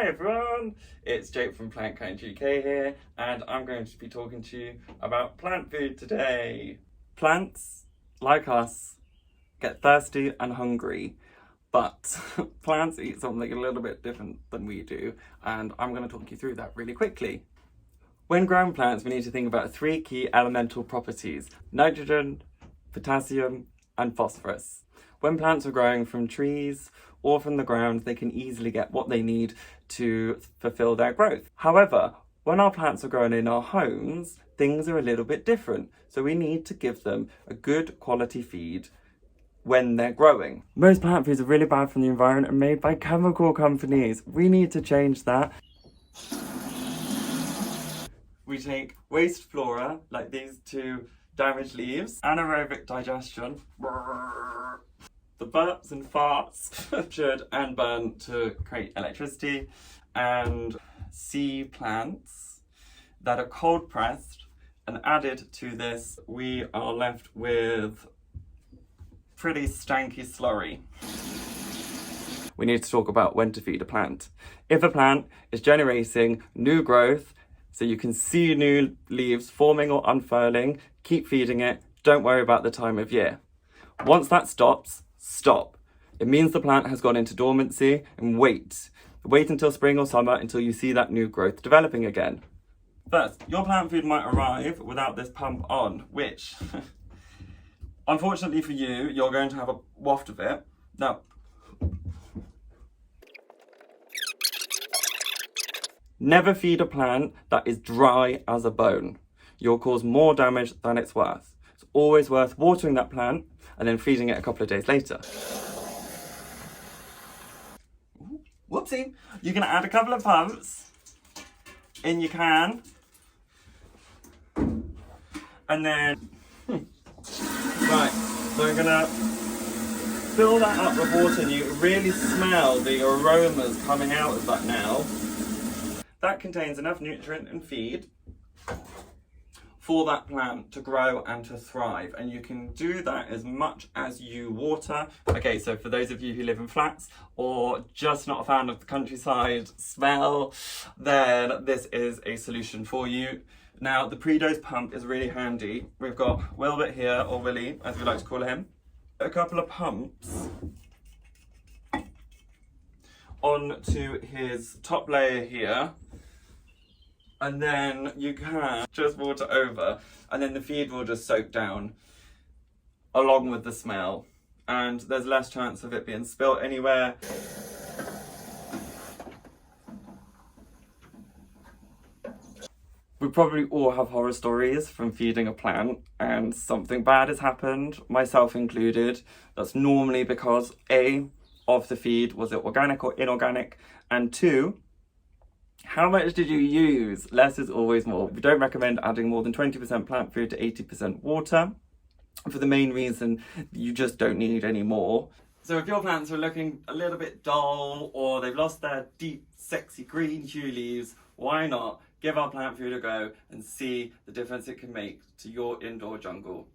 Hi everyone, it's Jake from Plantkind UK here, and I'm going to be talking to you about plant food today. Plants, like us, get thirsty and hungry, but plants eat something a little bit different than we do, and I'm going to talk you through that really quickly. When growing plants, we need to think about three key elemental properties: nitrogen, potassium, and phosphorus. When plants are growing from trees or from the ground, they can easily get what they need to fulfill their growth. However, when our plants are grown in our homes, things are a little bit different. So we need to give them a good quality feed when they're growing. Most plant foods are really bad for the environment and made by chemical companies. We need to change that. We take waste flora, like these two damaged leaves, anaerobic digestion, the burps and farts should and burn to create electricity, and sea plants that are cold pressed, and added to this we are left with pretty stanky slurry. We need to talk about when to feed a plant. If a plant is generating new growth, so you can see new leaves forming or unfurling, keep feeding it, don't worry about the time of year. Once that stops, stop. It means the plant has gone into dormancy, and wait. Wait until spring or summer until you see that new growth developing again. First, your plant food might arrive without this pump on, which, unfortunately for you, you're going to have a waft of it. Now, never feed a plant that is dry as a bone. You'll cause more damage than it's worth. It's always worth watering that plant and then feeding it a couple of days later. Ooh, whoopsie! You can add a couple of pumps in your can, and then right. So I'm gonna fill that up with water, and you really smell the aromas coming out of that now. That contains enough nutrient and feed for that plant to grow and to thrive, and you can do that as much as you water. Okay, so for those of you who live in flats or just not a fan of the countryside smell, then this is a solution for you. Now, the pre-dose pump is really handy. We've got Wilbert here, or Willie, as we like to call him. A couple of pumps onto his top layer here, and then you can just water over, and then the feed will just soak down along with the smell, and there's less chance of it being spilt anywhere. We probably all have horror stories from feeding a plant and something bad has happened, myself included. That's normally because A, of the feed, was it organic or inorganic, and 2, how much did you use? Less is always more. We don't recommend adding more than 20% plant food to 80% water, for the main reason you just don't need any more. So if your plants are looking a little bit dull, or they've lost their deep, sexy green hue leaves, why not give our plant food a go and see the difference it can make to your indoor jungle.